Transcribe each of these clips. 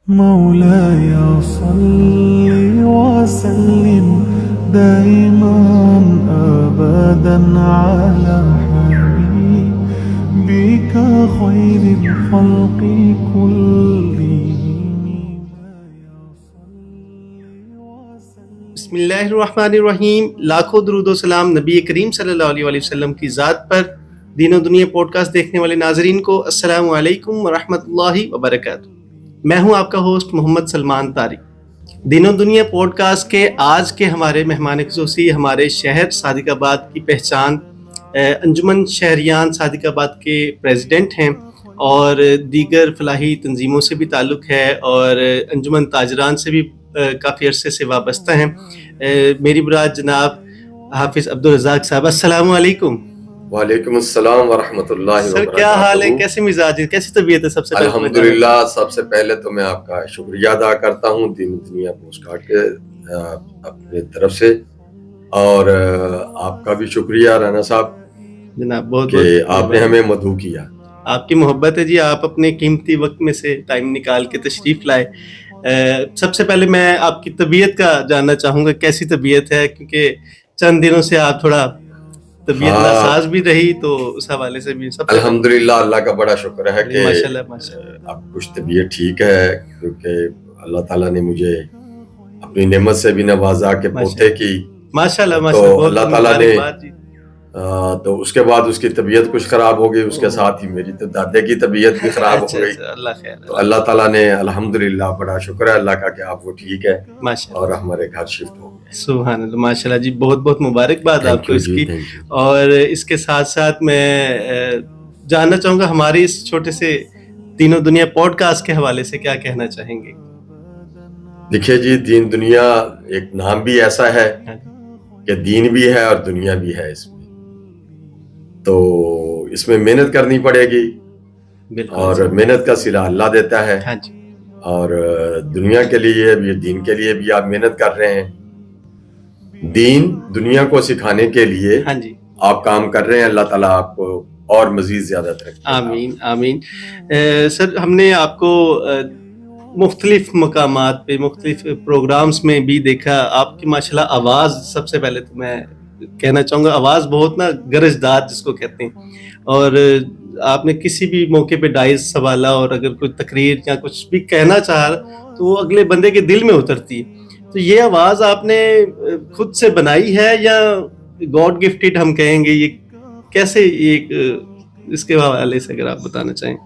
مولاي صل وسلم دائما أبدا على حبيبك خير الخلق كلهم. بسم اللہ الرحمن الرحیم. لاکھوں درود و سلام نبی کریم صلی اللہ علیہ وسلم کی ذات پر. دین و دنیا پوڈ کاسٹ دیکھنے والے ناظرین کو السلام علیکم ورحمۃ اللہ وبرکاتہ. میں ہوں آپ کا ہوسٹ محمد سلمان طارق. دین و دنیا پوڈ کاسٹ کے آج کے ہمارے مہمان خصوصی ہمارے شہر صادق آباد کی پہچان انجمن شہریان صادق آباد کے پریزیڈنٹ ہیں اور دیگر فلاحی تنظیموں سے بھی تعلق ہے اور انجمن تاجران سے بھی کافی عرصے سے وابستہ ہیں. میری براد جناب حافظ عبدالرزاق صاحب، السلام علیکم. وعلیکم السلام ورحمۃ اللہ سر وبرکاتہ. کیا حال ہے، کیسے مزاج ہے، کیسی طبیعت ہے؟ سب سے پہلے الحمدللہ. سب سے پہلے تو میں آپ کا شکریہ ادا کرتا ہوں دین دنیا پوسٹ کارڈ کے اپنے طرف سے، اور آپ کا بھی شکریہ رانا صاحب جناب بہت کہ آپ نے ہمیں مدعو کیا. آپ کی محبت ہے جی، آپ اپنے قیمتی وقت میں سے ٹائم نکال کے تشریف لائے. سب سے پہلے میں آپ کی طبیعت کا جاننا چاہوں گا، کیسی طبیعت ہے؟ کیونکہ چند دنوں سے آپ تھوڑا طبیعت ناساز بھی رہی، تو اس حوالے سے بھی سب الحمدللہ اللہ کا بڑا شکر ہے کہ ماشاءاللہ اب کچھ طبیعت ٹھیک ہے، کیونکہ اللہ تعالیٰ نے مجھے اپنی نعمت سے بھی نوازا کہ پوتے کی ماشاءاللہ تو اللہ تعالیٰ نے جی. تو اس کے بعد اس کی طبیعت کچھ خراب ہو گئی، اس کے ساتھ ہی میری تو دادے کی طبیعت بھی خراب ہو گئی. اللہ خیر. تو اللہ تعالیٰ نے الحمدللہ بڑا شکر ہے اللہ کا کہ آپ وہ ٹھیک ہے اور ہمارے گھر شفٹ ہو گئے. سبحان اللہ، ماشاءاللہ جی، بہت بہت مبارکباد آپ کو اس کی. اور اس کے ساتھ ساتھ میں جاننا چاہوں گا ہماری اس چھوٹے سے دین و دنیا پوڈ کاسٹ کے حوالے سے کیا کہنا چاہیں گے؟ دیکھیے جی، دین دنیا ایک نام بھی ایسا ہے کہ دین بھی ہے اور دنیا بھی ہے. اس میں تو اس میں محنت کرنی پڑے گی اور محنت کا صلہ اللہ دیتا ہے. اور دنیا کے لیے بھی دین کے لیے بھی آپ محنت کر رہے ہیں. دین دنیا کو سکھانے کے لیے آپ کام کر رہے ہیں. اللہ تعالیٰ آپ کو اور مزید زیادہ ترقی. آمین آمین. سر ہم نے آپ کو مختلف مقامات پہ مختلف پروگرامز میں بھی دیکھا. آپ کی ماشاءاللہ آواز، سب سے پہلے تو میں کہنا چاہوں گا آواز بہت گرجدار جس کو کہتے ہیں، اور آپ نے کسی بھی موقع پہ ڈائز سنبھالا اور اگر کوئی تقریر یا کچھ بھی کہنا چاہا تو وہ اگلے بندے کے دل میں اترتی ہے. تو یہ آواز آپ نے خود سے بنائی ہے یا گاڈ گفٹڈ ہم کہیں گے؟ یہ کیسے، یہ اس کے حوالے سے اگر آپ بتانا چاہیں.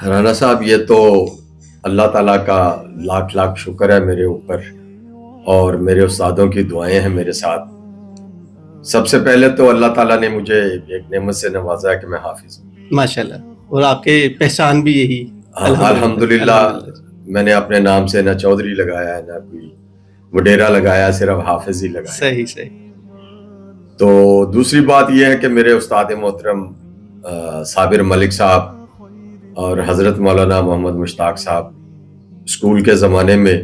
رانا صاحب، یہ تو اللہ تعالیٰ کا لاکھ لاکھ شکر ہے میرے اوپر، اور میرے استادوں کی دعائیں ہیں میرے ساتھ. سب سے پہلے تو اللہ تعالیٰ نے مجھے ایک نعمت سے نوازا ہے کہ میں حافظ ہوں ماشاءاللہ، اور آپ کے پہچان بھی یہی. الحمدللہ. میں نے اپنے نام سے نہ چودھری لگایا ہے نہ کوئی وڈیرا لگایا، صرف حافظ ہی لگایا. صحیح. تو دوسری بات یہ ہے کہ میرے استاد محترم صابر ملک صاحب اور حضرت مولانا محمد مشتاق صاحب اسکول کے زمانے میں،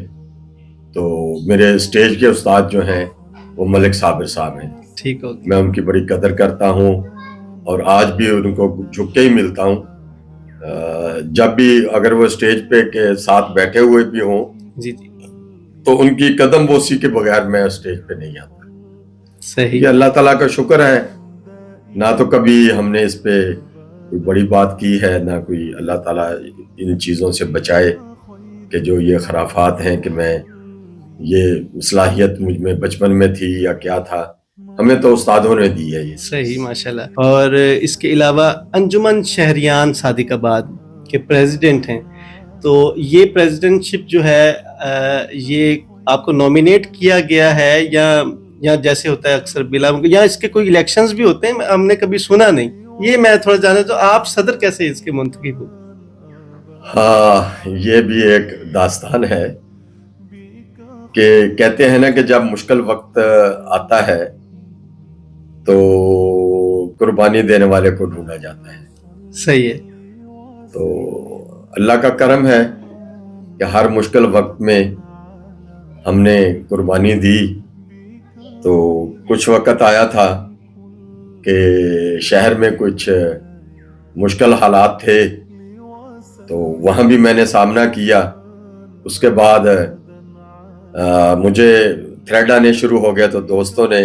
تو میرے اسٹیج کے استاد جو ہیں وہ ملک صابر صاحب ہیں. میں ان کی بڑی قدر کرتا ہوں اور آج بھی ان کو جھک کے ہی ملتا ہوں. جب بھی اگر وہ اسٹیج پہ کے ساتھ بیٹھے ہوئے بھی ہوں تو ان کی قدم بوسی کے بغیر میں اسٹیج پہ نہیں آتا. صحیح. یہ اللہ تعالیٰ کا شکر ہے. نہ تو کبھی ہم نے اس پہ کوئی بڑی بات کی ہے، نہ کوئی اللہ تعالیٰ ان چیزوں سے بچائے کہ جو یہ خرافات ہیں کہ میں یہ صلاحیت مجھ میں بچپن میں تھی یا کیا تھا. ہمیں تو استادوں نے دی ہے یہ. صحیح ماشاءاللہ. اور اس کے علاوہ انجمن شہریان صادق آباد کے پریزیڈنٹ ہیں، تو یہ پریزیڈنٹ شپ جو ہے یہ آپ کو نومینیٹ کیا گیا ہے یا جیسے ہوتا ہے اکثر بلا، یا اس کے کوئی الیکشنز بھی ہوتے ہیں؟ ہم نے کبھی سنا نہیں. یہ میں تھوڑا جانا تو آپ صدر کیسے اس کے منتخب ہو؟ ہاں، یہ بھی ایک داستان ہے کہ کہتے ہیں نا کہ جب مشکل وقت آتا ہے تو قربانی دینے والے کو ڈھونڈا جاتا ہے. صحیح ہے. تو اللہ کا کرم ہے کہ ہر مشکل وقت میں ہم نے قربانی دی. تو کچھ وقت آیا تھا کہ شہر میں کچھ مشکل حالات تھے، تو وہاں بھی میں نے سامنا کیا. اس کے بعد مجھے تھریڈ آنے شروع ہو گیا، تو دوستوں نے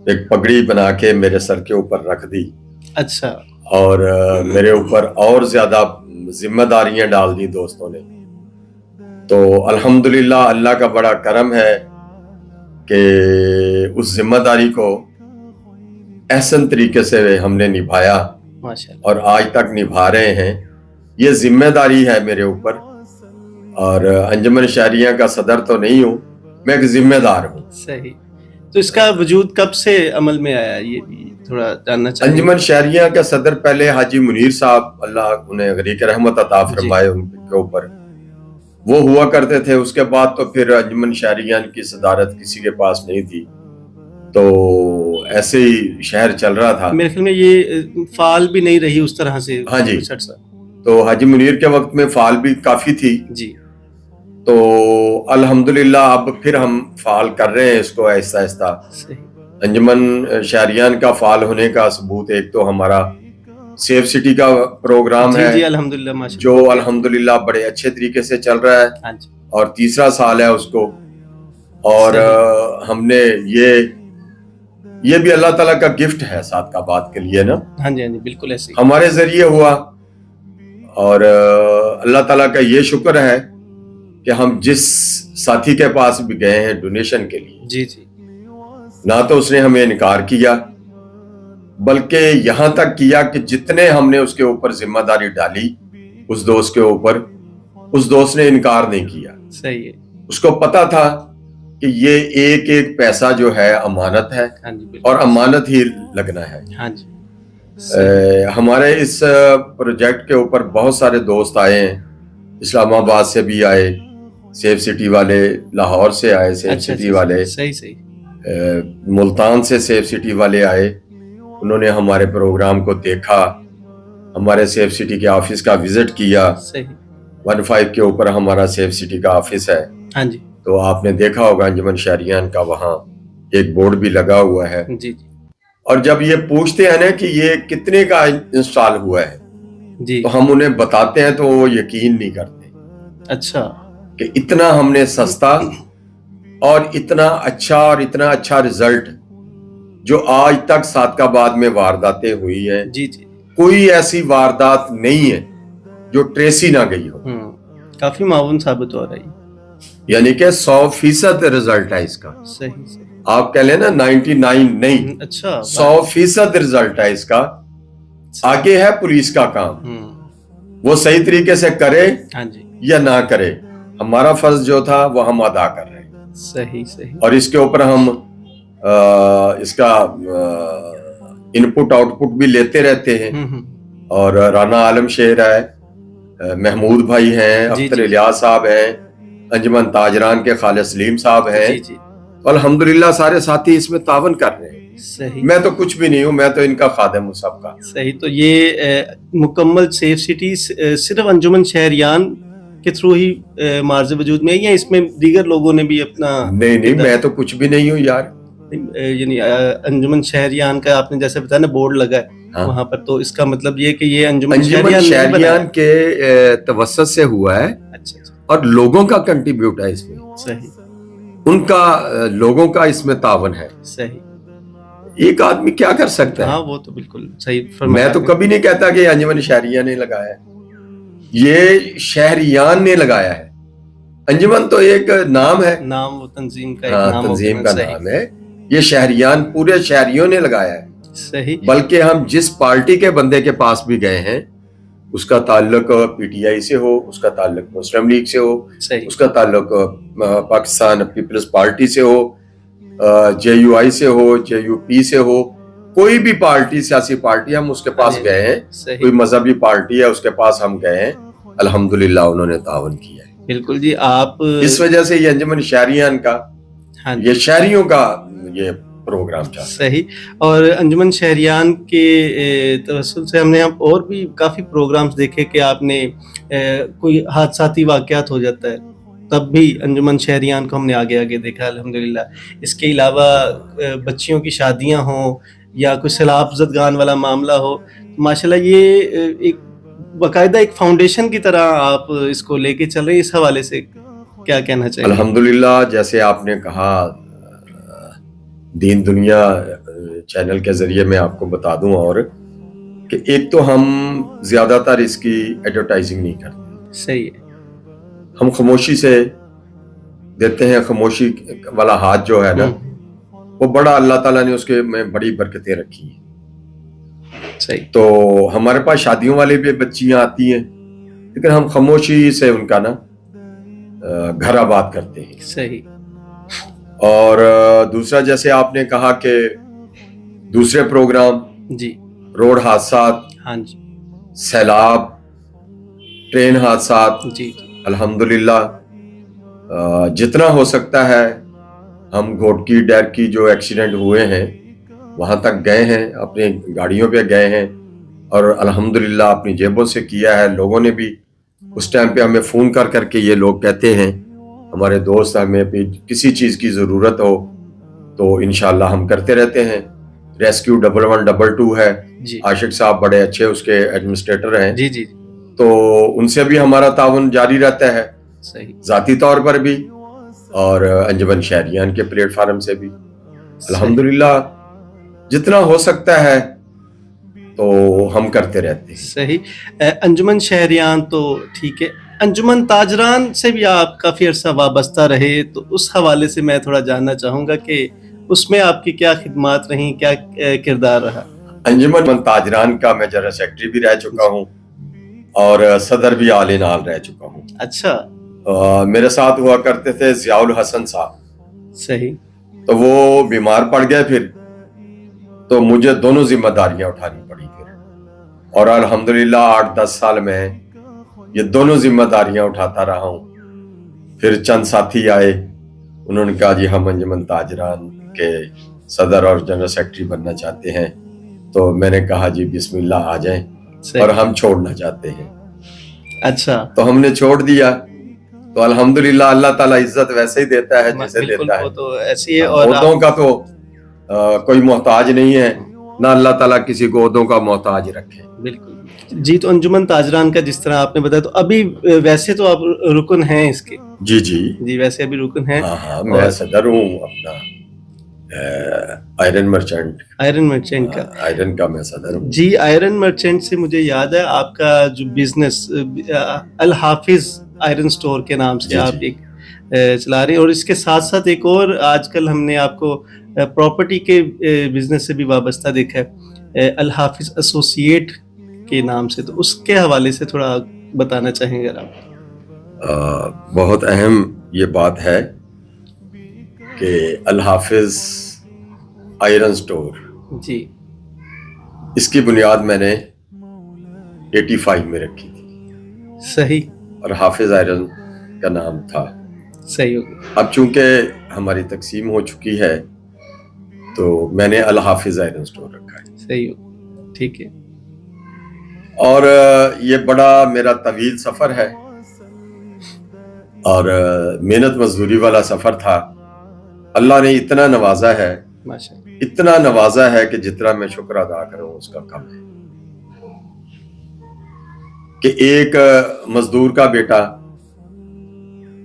ایک پگڑی بنا کے میرے سر کے اوپر رکھ دی. اچھا. اور میرے اوپر اور زیادہ ذمہ داریاں ڈال دی دوستوں نے. تو الحمدللہ اللہ کا بڑا کرم ہے کہ اس ذمہ داری کو احسن طریقے سے ہم نے نبھایا ماشاءاللہ. اور آج تک نبھا رہے ہیں. یہ ذمہ داری ہے میرے اوپر، اور انجمن شہریہ کا صدر تو نہیں ہوں، میں ایک ذمہ دار ہوں. صحیح. تو اس کا وجود کب سے عمل میں آیا، یہ بھی تھوڑا جاننا چاہیے. انجمن شہریہ کا صدر پہلے حاجی منیر صاحب، اللہ انہیں غریق رحمت عطا فرمائے، ان کے اوپر وہ ہوا کرتے تھے. اس کے بعد تو پھر انجمن شہریہ کی صدارت کسی کے پاس نہیں تھی، تو ایسے ہی شہر چل رہا تھا. میرے خیال میں یہ فعال بھی نہیں رہی اس طرح سے. ہاں جی. 65 سال. تو حاجی منیر کے وقت میں فعال بھی کافی تھی. جی. تو الحمدللہ اب پھر ہم فعال کر رہے ہیں اس کو آہستہ آہستہ. صحیح. انجمن شہریان کا فعال ہونے کا ثبوت ایک تو ہمارا سیف سٹی کا پروگرام ہے، جی الحمدللہ ماشاءاللہ، جو الحمدللہ بڑے اچھے طریقے سے چل رہا ہے. ہاں جی. اور تیسرا سال ہے اس کو. اور ہم نے یہ بھی اللہ تعالیٰ کا گفٹ ہے صادقآباد کے لیے نا. ہاں جی. ہاں جی بالکل ایسے ہمارے ذریعے ہوا، اور اللہ تعالیٰ کا یہ شکر ہے کہ ہم جس ساتھی کے پاس بھی گئے ہیں ڈونیشن کے لیے، جی جی، نہ تو اس نے ہمیں انکار کیا، بلکہ یہاں تک کیا کہ جتنے ہم نے اس کے اوپر ذمہ داری ڈالی اس دوست کے اوپر، اس دوست نے انکار نہیں کیا. صحیح ہے. اس کو پتا تھا کہ یہ ایک ایک پیسہ جو ہے امانت ہے، ہاں جی بالکل. اور امانت ہی لگنا ہے. ہاں جی. ہمارے اس پروجیکٹ کے اوپر بہت سارے دوست آئے ہیں، اسلام آباد سے بھی آئے، سیف سٹی والے لاہور سے آئے، سیف سٹی والے صحیح ملتان سے سیف سٹی والے آئے. انہوں نے ہمارے پروگرام کو دیکھا، ہمارے سیف سٹی کے آفس کا وزٹ کیا. صحیح. 15 کے اوپر ہمارا سیف سٹی کا آفس ہے. ہاں جی. تو آپ نے دیکھا ہوگا انجمن شہریان کا وہاں ایک بورڈ بھی لگا ہوا ہے. جی جی. اور جب یہ پوچھتے ہیں نا کہ یہ کتنے کا انسٹال ہوا ہے، جی تو ہم انہیں بتاتے ہیں تو وہ یقین نہیں کرتے. اچھا. کہ اتنا ہم نے سستا اور اتنا اچھا رزلٹ، جو آج تک صادقآباد میں وارداتیں ہوئی ہیں، جی جی، کوئی ایسی واردات نہیں ہے جو ٹریسی نہ گئی ہو. کافی معاون ثابت ہو رہی ہے. یعنی کہ 100% رزلٹ ہے اس کا. صحیح. آپ کہہ لیں نا 99 نہیں، اچھا 100% رزلٹ ہے اس کا. آگے ہے پولیس کا کام، وہ صحیح طریقے سے کرے ہاں جی یا نہ کرے. ہمارا فرض جو تھا وہ ہم ادا کر رہے ہیں. صحیح. اور اس کے اوپر ہم اس کا ان پٹ آؤٹ پٹ بھی لیتے رہتے ہیں. اور رانا عالم شیر ہے، محمود بھائی ہیں، اختر الیاس صاحب ہیں، انجمن تاجران کے خالد سلیم صاحب ہیں. الحمدللہ سارے ساتھی اس میں تعاون کر رہے ہیں. صحیح. میں تو کچھ بھی نہیں ہوں، میں تو ان کا خادم ہوں سب کا. صحیح. تو یہ مکمل سیف سٹی صرف انجمن شہریان کے تھرو ہی مارز وجود میں ہے، یا اس میں دیگر لوگوں نے بھی اپنا؟ نہیں، میں تو کچھ بھی نہیں ہوں یار. یعنی انجمن شہریان کا آپ نے جیسے بتایا نا بورڈ لگا ہے وہاں پر، تو اس کا مطلب یہ کہ یہ انجمن شہریان کے توسط سے ہوا ہے. اچھا. اور لوگوں کا کنٹریبیوٹ ہے اس میں. صحیح. ان کا لوگوں کا اس میں تعاون ہے. صحیح. ایک آدمی کیا کر سکتا ہے؟ ہاں وہ تو بالکل صحیح. میں تو کبھی نہیں کہتا کہ انجمن شہریہ نے لگایا ہے، یہ شہریان نے لگایا ہے. انجمن تو ایک نام ہے، نام وہ تنظیم کا تنظیم کا نام ہے. یہ شہریان پورے شہریوں نے لگایا ہے. صحیح. بلکہ ہم جس پارٹی کے بندے کے پاس بھی گئے ہیں، اس کا تعلق پی ٹی آئی سے ہو، اس کا تعلق مسلم لیگ سے ہو، اس کا تعلق پاکستان پیپلز پارٹی سے ہو، جے یو آئی سے ہو، جے یو پی سے ہو، کوئی بھی پارٹی، سیاسی پارٹی، ہم اس کے پاس گئے ہیں. کوئی مذہبی پارٹی ہے اس کے پاس ہم گئے ہیں، الحمدللہ انہوں نے تعاون کیا ہے. بالکل جی. آپ اس وجہ سے یہ انجمن شہریان کا، یہ شہریوں کا یہ پروگرام چاہتا. صحیح. اور انجمن شہریان کے توسط سے ہم نے اور بھی کافی پروگرامز دیکھے کہ آپ نے کوئی حادثاتی واقعات ہو جاتا ہے تب بھی انجمن شہریان کو ہم نے آگے دیکھا الحمدللہ. اس کے علاوہ بچیوں کی شادیاں ہوں یا کوئی سیلاب زدگان والا معاملہ ہو، ماشاءاللہ یہ ایک باقاعدہ ایک فاؤنڈیشن کی طرح آپ اس کو لے کے چل رہے ہیں، اس حوالے سے کیا کہنا چاہیے؟ الحمدللہ، جیسے آپ نے کہا، دین دنیا چینل کے ذریعے میں آپ کو بتا دوں اور کہ ایک تو ہم زیادہ تر اس کی ایڈورٹائزنگ نہیں کرتے، صحیح ہے، ہم خاموشی سے دیتے ہیں. خاموشی والا ہاتھ جو ہے نا، وہ بڑا اللہ تعالیٰ نے اس کے میں بڑی برکتیں رکھی ہیں. صحیح. تو ہمارے پاس شادیوں والی بھی بچیاں آتی ہیں، لیکن ہم خاموشی سے ان کا نا گھر آباد کرتے ہیں. صحیح. اور دوسرا، جیسے آپ نے کہا کہ دوسرے پروگرام، جی، روڈ حادثات، ہاں جی، سیلاب، ٹرین حادثات، جی، الحمدللہ جتنا ہو سکتا ہے ہم گھوٹکی ڈیرکی جو ایکسیڈنٹ ہوئے ہیں وہاں تک گئے ہیں، اپنی گاڑیوں پہ گئے ہیں، اور الحمدللہ اپنی جیبوں سے کیا ہے. لوگوں نے بھی اس ٹائم پہ ہمیں فون کر کے یہ لوگ کہتے ہیں، ہمارے دوست، ہمیں بھی کسی چیز کی ضرورت ہو تو انشاءاللہ ہم کرتے رہتے ہیں. ریسکیو 1112 ہے، جی، عاشق صاحب بڑے اچھے اس کے ایڈمنسٹریٹر ہیں، جی، جی، تو ان سے بھی ہمارا تعاون جاری رہتا ہے، صحیح. ذاتی طور پر بھی اور انجمن شہریان کے پلیٹ فارم سے بھی. الحمدللہ جتنا ہو سکتا ہے تو ہم کرتے رہتے ہیں. صحیح. انجمن شہریان تو ٹھیک ہے، انجمن تاجران سے بھی آپ کافی عرصہ وابستہ رہے، تو اس حوالے سے میں تھوڑا جاننا چاہوں گا کہ اس میں آپ کی کیا خدمات رہیں، کیا کردار رہا؟ انجمن تاجران کا میں جنرل سیکرٹری بھی رہ چکا ہوں اور صدر بھی آل ان آل رہ چکا ہوں. اچھا. میرے ساتھ ہوا کرتے تھے ضیاء الحسن صاحب، صحیح. تو وہ بیمار پڑ گئے پھر، تو مجھے دونوں ذمہ داریاں اٹھانی پڑی پھر، اور الحمدللہ 8-10 سال میں یہ دونوں ذمہ داریاں اٹھاتا رہا ہوں. پھر چند ساتھی آئے، انہوں نے کہا جی ہم انجمن تاجران کے صدر اور جنرل سیکرٹری بننا چاہتے ہیں، تو میں نے کہا جی بسم اللہ آ جائیں، اور ہم چھوڑنا چاہتے ہیں. اچھا. تو ہم نے چھوڑ دیا. تو الحمدللہ اللہ تعالیٰ عزت ویسے ہی دیتا ہے جسے دیتا ہے. تو ایسی ہے، اور عہدوں کا تو کوئی محتاج نہیں ہے، نہ اللہ تعالیٰ کسی کو عہدوں کا محتاج رکھے. بالکل. جی، تو انجمن تاجران کا جس طرح آپ نے بتایا، تو ابھی ویسے تو آپ رکن ہیں اس کے؟ جی ویسے ابھی رکن ہیں. ہاں، میں صدر ہوں اپنا آئرن مرچنٹ کا. آئرن کا میں صدر ہوں. جی، آئرن مرچنٹ سے مجھے یاد ہے آپ کا جو بزنس الحافظ آئرن سٹور کے نام سے آپ ایک چلا رہے ہیں، اور اس کے ساتھ ساتھ ایک اور آج کل ہم نے آپ کو پراپرٹی کے بزنس سے بھی وابستہ دیکھا ہے، الحافظ ایسوسیٹ کے نام سے، تو اس کے حوالے سے تھوڑا بتانا چاہیں گے آپ؟ بہت اہم یہ بات ہے کہ الحافظ آئرن سٹور، جی، اس کی بنیاد میں نے 85 میں رکھی تھی. صحیح. اور حافظ آئرن کا نام تھا. صحیح ہوگا. اب چونکہ ہماری تقسیم ہو چکی ہے تو میں نے الحافظ آئرن سٹور رکھا ہے. صحیح ہوگا، ٹھیک ہے. اور یہ بڑا میرا طویل سفر ہے اور محنت مزدوری والا سفر تھا. اللہ نے اتنا نوازا ہے، اتنا نوازا ہے کہ جتنا میں شکر ادا کروں اس کا کم ہے. کہ ایک مزدور کا بیٹا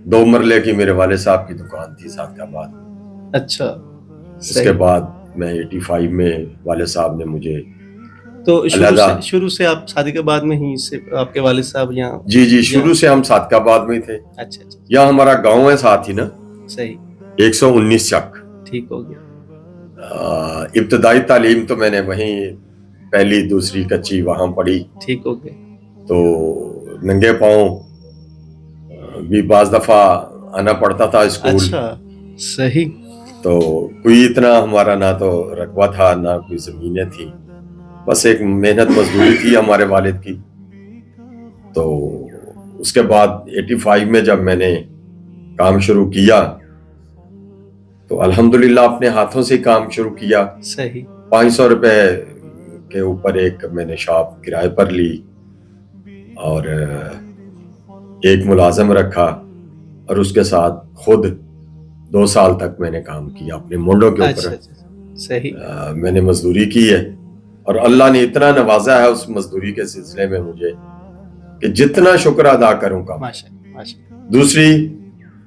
2 مرلے کی میرے والد صاحب کی دکان تھی صادقآباد. اچھا. اس کے بعد میں 85 میں والد صاحب نے مجھے تو شروع سے آپ صادقآباد میں ہی سے آپ کے والد صاحب یہاں؟ جی شروع سے ہم صادقآباد میں ہی تھے. اچھا. یہاں ہمارا گاؤں ہے ساتھ ہی نا. صحیح. 119 چک. ٹھیک ہو گیا. ابتدائی تعلیم تو میں نے وہیں پہلی دوسری کچی وہاں پڑھی. ٹھیک ہو گیا. تو ننگے پاؤں بھی بعض دفعہ آنا پڑتا تھا اسکول. اچھا. صحیح. تو کوئی اتنا ہمارا نہ تو رقبہ تھا نہ کوئی زمینیں تھی، بس ایک محنت مزدوری تھی ہمارے والد کی. تو اس کے بعد 85 میں جب میں نے کام شروع کیا تو الحمدللہ اپنے ہاتھوں سے کام شروع کیا. صحیح. 500 روپے کے اوپر ایک میں نے شاپ کرائے پر لی اور ایک ملازم رکھا، اور اس کے ساتھ خود 2 سال تک میں نے کام کیا اپنے مونڈوں کے اوپر. صحیح. میں نے مزدوری کی ہے اور اللہ نے اتنا نوازا ہے اس مزدوری کے سلسلے میں مجھے کہ جتنا شکر ادا کروں کم. ماشاءاللہ ماشاءاللہ. دوسری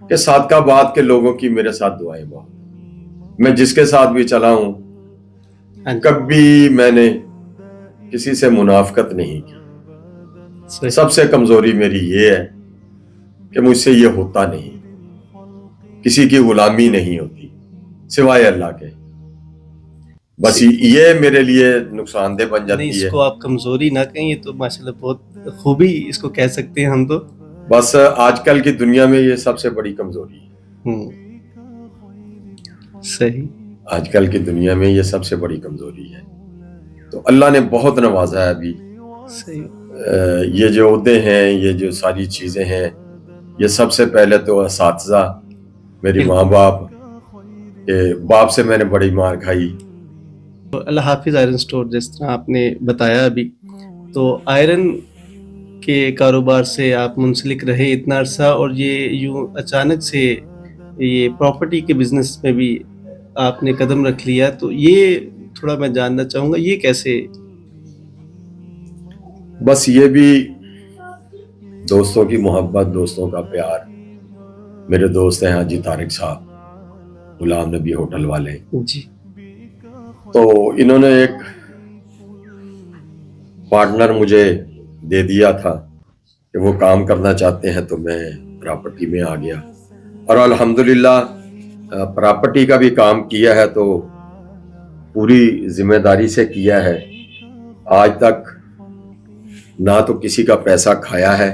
کہ صادقہ بات کے لوگوں کی میرے ساتھ دعائیں بہت. میں جس کے ساتھ بھی چلا ہوں ہاں جی. کبھی میں نے کسی سے منافقت نہیں کی. صحیح. سب سے کمزوری میری یہ ہے کہ مجھ سے یہ ہوتا نہیں. کسی کی غلامی نہیں ہوتی سوائے اللہ کے. بس یہ میرے لیے نقصان دہ بن نہیں، جاتی اس ہے. کو آپ کمزوری نہ کہیں، یہ تو ماشاءاللہ بہت خوبی اس کو کہہ سکتے ہیں ہم تو. بس آج کل کی دنیا میں یہ سب سے بڑی کمزوری ہے. صحیح. آج کل کی دنیا میں یہ سب سے بڑی کمزوری ہے. تو اللہ نے بہت نوازا ہے ابھی. صحیح. یہ جو عہدے ہیں، یہ جو ساری چیزیں ہیں، یہ سب سے پہلے تو اساتذہ، میری ماں باپ، کہ باپ سے میں نے بڑی مار کھائی. اللہ حافظ آئرن سٹور جس طرح آپ نے بتایا ابھی، تو آئرن کے کاروبار سے آپ منسلک رہے اتنا عرصہ، اور یہ یوں اچانک سے یہ پراپرٹی کے بزنس میں بھی آپ نے قدم رکھ لیا، تو یہ تھوڑا میں جاننا چاہوں گا یہ کیسے؟ بس یہ بھی دوستوں کی محبت، دوستوں کا پیار. میرے دوست ہیں حاجی طارق صاحب، غلام نبی ہوٹل والے. جی. تو انہوں نے ایک پارٹنر مجھے دے دیا تھا کہ وہ کام کرنا چاہتے ہیں، تو میں پراپرٹی میں آ گیا. اور الحمدللہ پراپرٹی کا بھی کام کیا ہے تو پوری ذمہ داری سے کیا ہے. آج تک نہ تو کسی کا پیسہ کھایا ہے،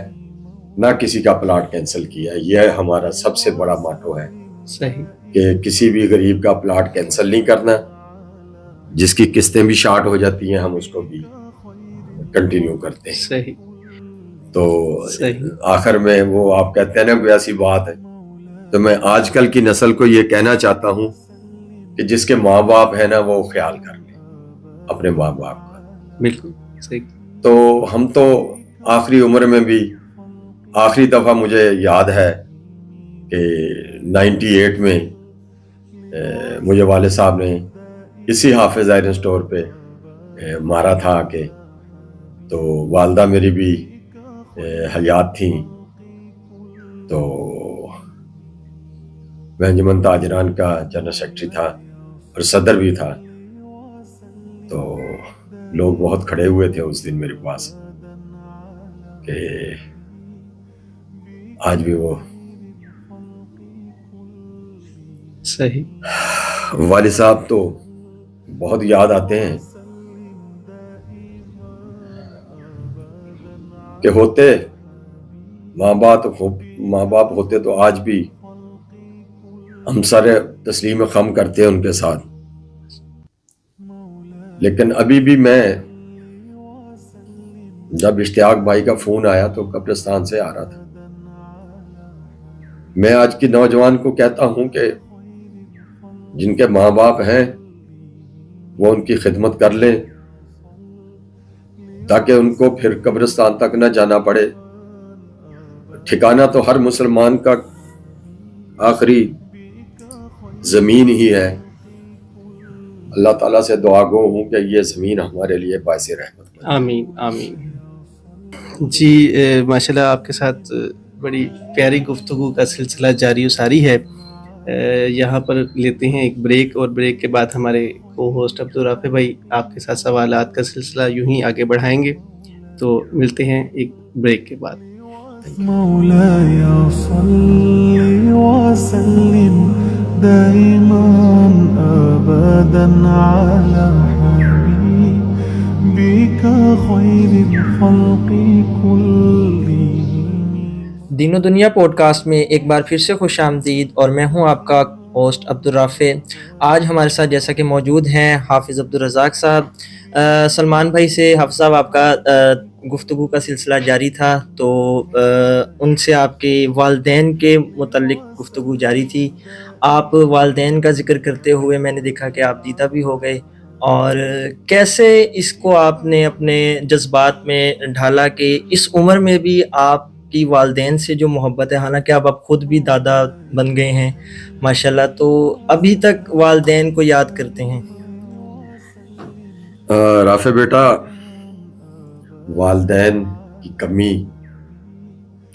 نہ کسی کا پلاٹ کینسل کیا ہے. یہ ہمارا سب سے بڑا ماٹو ہے. صحیح. کہ کسی بھی غریب کا پلاٹ کینسل نہیں کرنا. جس کی قسطیں بھی شارٹ ہو جاتی ہیں ہم اس کو بھی کنٹینیو کرتے ہیں. صحیح. تو صحیح. آخر میں وہ آپ کہتے ہیں نا کوئی ایسی بات ہے، تو میں آج کل کی نسل کو یہ کہنا چاہتا ہوں کہ جس کے ماں باپ ہیں نا وہ خیال کر لیں اپنے ماں باپ کا. بالکل صحیح. تو ہم تو آخری عمر میں بھی، آخری دفعہ مجھے یاد ہے کہ 98 میں مجھے والد صاحب نے اسی حافظ آئرن سٹور پہ مارا تھا کہ، تو والدہ میری بھی حیات تھیں. تو میں انجمن تاجران کا جنرل سیکرٹری تھا اور صدر بھی تھا. تو لوگ بہت کھڑے ہوئے تھے اس دن میرے پاس کہ آج بھی وہ صحیح. والد صاحب تو بہت یاد آتے ہیں کہ ہوتے ماں باپ ہوتے تو آج بھی ہم سارے تسلیم خم کرتے ہیں ان کے ساتھ. لیکن ابھی بھی میں جب اشتیاق بھائی کا فون آیا تو قبرستان سے آ رہا تھا. میں آج کی نوجوان کو کہتا ہوں کہ جن کے ماں باپ ہیں وہ ان کی خدمت کر لیں تاکہ ان کو پھر قبرستان تک نہ جانا پڑے. ٹھکانہ تو ہر مسلمان کا آخری زمین ہی ہے. اللہ تعالیٰ سے دعا گو ہوں کہ یہ زمین ہمارے لیے باعث رحمت بنے. آمین آمین. جی ماشاءاللہ آپ کے ساتھ بڑی پیاری گفتگو کا سلسلہ جاری و ساری ہے. یہاں پر لیتے ہیں ایک بریک، اور بریک کے بعد ہمارے کو ہوسٹ عبدالرافع بھائی آپ کے ساتھ سوالات کا سلسلہ یوں ہی آگے بڑھائیں گے. تو ملتے ہیں ایک بریک کے بعد. مولاي صل وسلم دائما أبدا على حبيبك خير الخلق كلهم. دین و دنیا پوڈ کاسٹ میں ایک بار پھر سے خوش آمدید، اور میں ہوں آپ کا ہوسٹ عبدالرافع. آج ہمارے ساتھ جیسا کہ موجود ہیں حافظ عبدالرزاق صاحب. سلمان بھائی سے حافظ صاحب آپ کا گفتگو کا سلسلہ جاری تھا، تو ان سے آپ کے والدین کے متعلق گفتگو جاری تھی. آپ والدین کا ذکر کرتے ہوئے میں نے دیکھا کہ آپ دیدہ بھی ہو گئے، اور کیسے اس کو آپ نے اپنے جذبات میں ڈھالا کہ اس عمر میں بھی آپ کی والدین سے جو محبت ہے، حالانکہ آپ خود بھی دادا بن گئے ہیں ماشاءاللہ، تو ابھی تک والدین کو یاد کرتے ہیں. رافع بیٹا، والدین کی کمی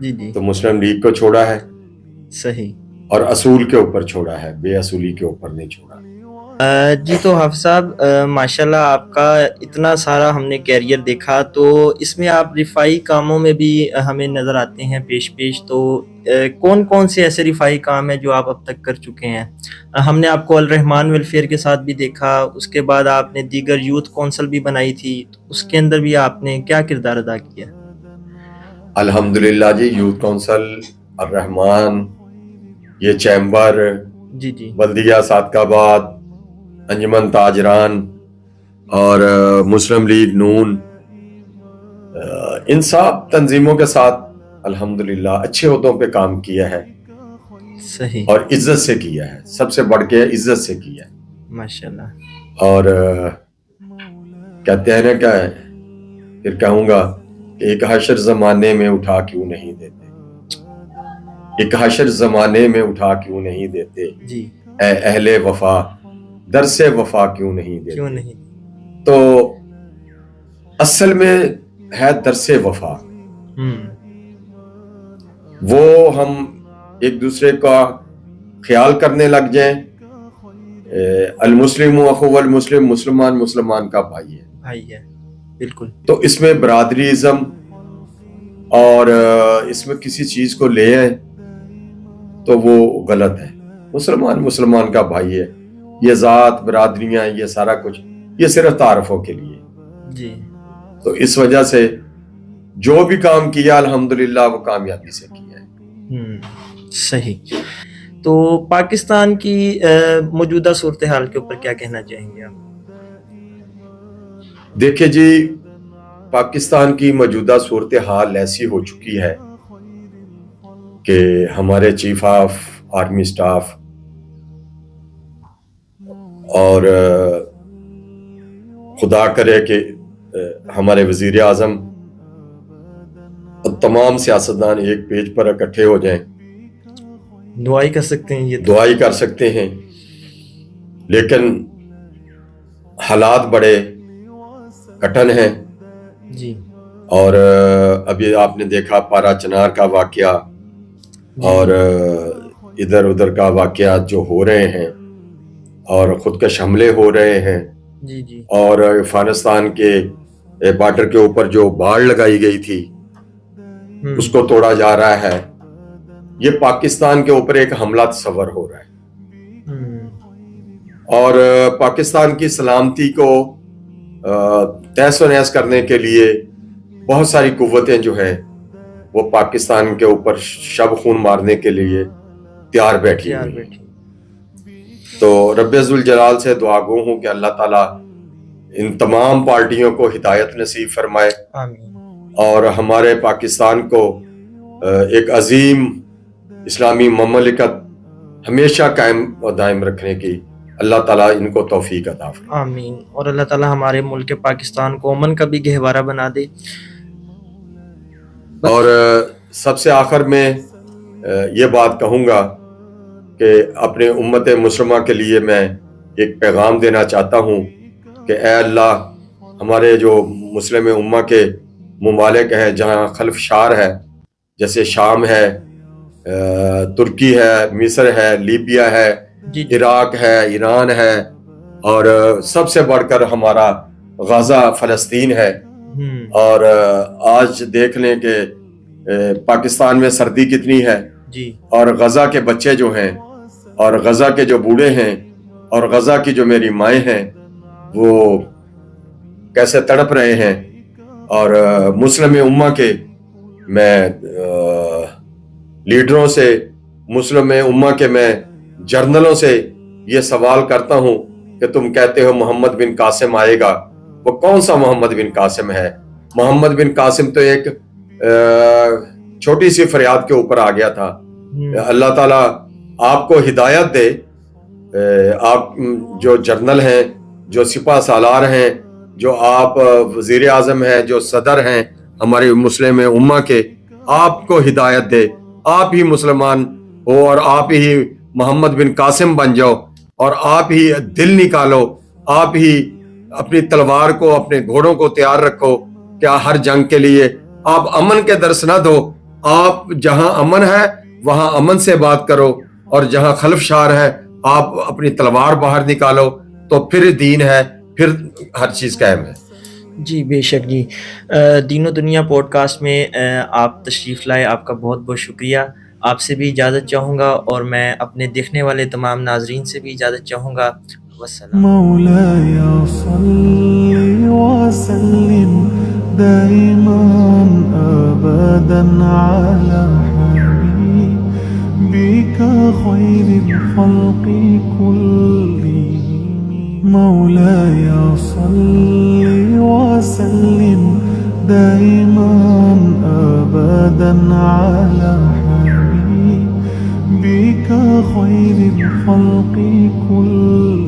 جی جی تو مسلم لیگ کو چھوڑا ہے صحیح. اور اصول کے اوپر چھوڑا ہے، بے اصولی کے اوپر نہیں چھوڑا. جی تو حافظ صاحب ماشاءاللہ آپ کا اتنا سارا ہم نے کیریئر دیکھا، تو اس میں آپ رفائی کاموں میں بھی ہمیں نظر آتے ہیں پیش. تو کون کون سے ایسے رفائی کام ہیں جو آپ اب تک کر چکے ہیں؟ ہم نے آپ کو الرحمان ویلفیئر کے ساتھ بھی دیکھا، اس کے بعد آپ نے دیگر یوتھ کونسل بھی بنائی تھی، تو اس کے اندر بھی آپ نے کیا کردار ادا کیا؟ الحمدللہ جی، یوتھ کونسل، الرحمان، یہ چیمبر، جی جی بلدیہ صادق آباد، انجمن تاجران اور مسلم لیگ نون، ان سب تنظیموں کے ساتھ الحمدللہ اچھے عہدوں پہ کام کیا ہے صحیح. اور عزت سے کیا ہے، سب سے بڑھ کے عزت سے کیا ہے. ماشاءاللہ. اور کہتے ہیں نا کیا ہے، پھر کہوں گا کہ ایک حشر زمانے میں اٹھا کیوں نہیں دیتے، ایک حشر زمانے میں اٹھا کیوں نہیں دیتے، جی اے اہل وفا درس وفا کیوں نہیں دیتے. کیوں نہیں. تو اصل میں ہے درس وفا. وہ ہم ایک دوسرے کا خیال کرنے لگ جائیں. المسلم اخو المسلم، مسلمان مسلمان کا بھائی ہے، بھائی ہے، بالکل. تو اس میں برادری ازم اور اس میں کسی چیز کو لے آئیں تو وہ غلط ہے. مسلمان مسلمان کا بھائی ہے. یہ ذات، برادریاں، یہ سارا کچھ یہ صرف تعارفوں کے لیے. جی. تو اس وجہ سے جو بھی کام کیا الحمدللہ وہ کامیابی سے کیا ہے. صحیح. تو پاکستان کی موجودہ صورتحال کے اوپر کیا کہنا چاہیں گے آپ؟ دیکھیں جی، پاکستان کی موجودہ صورتحال ایسی ہو چکی ہے کہ ہمارے چیف آف آرمی سٹاف اور خدا کرے کہ ہمارے وزیر اعظم اور تمام سیاستدان ایک پیج پر اکٹھے ہو جائیں. دعائی کر سکتے ہیں، یہ دعائی کر سکتے ہیں، لیکن حالات بڑے کٹھن ہیں. جی. اور ابھی آپ نے دیکھا پارا چنار کا واقعہ اور ادھر ادھر کا واقعات جو ہو رہے ہیں اور خودکش حملے ہو رہے ہیں. جی جی. اور افغانستان کے بارڈر کے اوپر جو باڑ لگائی گئی تھی اس کو توڑا جا رہا ہے. یہ پاکستان کے اوپر ایک حملہ تصور ہو رہا ہے اور پاکستان کی سلامتی کو تہس و نہس کرنے کے لیے بہت ساری قوتیں جو ہیں وہ پاکستان کے اوپر شب خون مارنے کے لیے تیار بیٹھی ہوئی ہیں. تو رب ذوالجلال سے دعا گو ہوں کہ اللہ تعالیٰ ان تمام پارٹیوں کو ہدایت نصیب فرمائے. آمین. اور ہمارے پاکستان کو ایک عظیم اسلامی مملکت ہمیشہ قائم و دائم رکھنے کی اللہ تعالیٰ ان کو توفیق عطا فرمائے. آمین. اور اللہ تعالیٰ ہمارے ملک پاکستان کو امن کا بھی گہوارہ بنا دے. اور سب سے آخر میں یہ بات کہوں گا کہ اپنے امت مسلمہ کے لیے میں ایک پیغام دینا چاہتا ہوں کہ اے اللہ، ہمارے جو مسلم امہ کے ممالک ہیں جہاں خلفشار ہے، جیسے شام ہے، ترکی ہے، مصر ہے، لیبیا ہے، عراق ہے، ایران ہے، اور سب سے بڑھ کر ہمارا غزہ فلسطین ہے. اور آج دیکھ لیں کہ پاکستان میں سردی کتنی ہے اور غزہ کے بچے جو ہیں اور غزہ کے جو بوڑھے ہیں اور غزہ کی جو میری مائیں ہیں وہ کیسے تڑپ رہے ہیں. اور مسلم امہ کے میں لیڈروں سے، مسلم امہ کے میں جرنلوں سے یہ سوال کرتا ہوں کہ تم کہتے ہو محمد بن قاسم آئے گا، وہ کون سا محمد بن قاسم ہے؟ محمد بن قاسم تو ایک چھوٹی سی فریاد کے اوپر آ گیا تھا. اللہ تعالیٰ آپ کو ہدایت دے. آپ جو جرنل ہیں، جو سپہ سالار ہیں، جو آپ وزیر اعظم ہیں، جو صدر ہیں ہمارے مسلم امہ کے، آپ کو ہدایت دے. آپ ہی مسلمان ہو اور آپ ہی محمد بن قاسم بن جاؤ اور آپ ہی دل نکالو. آپ ہی اپنی تلوار کو، اپنے گھوڑوں کو تیار رکھو کہ ہر جنگ کے لیے آپ امن کے درس نہ دو، آپ جہاں امن ہے وہاں امن سے بات کرو، اور جہاں خلفشار ہے آپ اپنی تلوار باہر نکالو، تو پھر دین ہے، پھر ہر چیز قائم ہے۔ جی بے شک جی۔ دین و دنیا پوڈ کاسٹ میں آپ تشریف لائے، آپ کا بہت بہت شکریہ۔ آپ سے بھی اجازت چاہوں گا، اور میں اپنے دیکھنے والے تمام ناظرین سے بھی اجازت چاہوں گا۔ والسلام۔ مولاي صل وسلم دائما أبدا على حبيبك خير الخلق كلهم مولاي صل وسلم دائما أبدا على حبيبك خير الخلق كلهم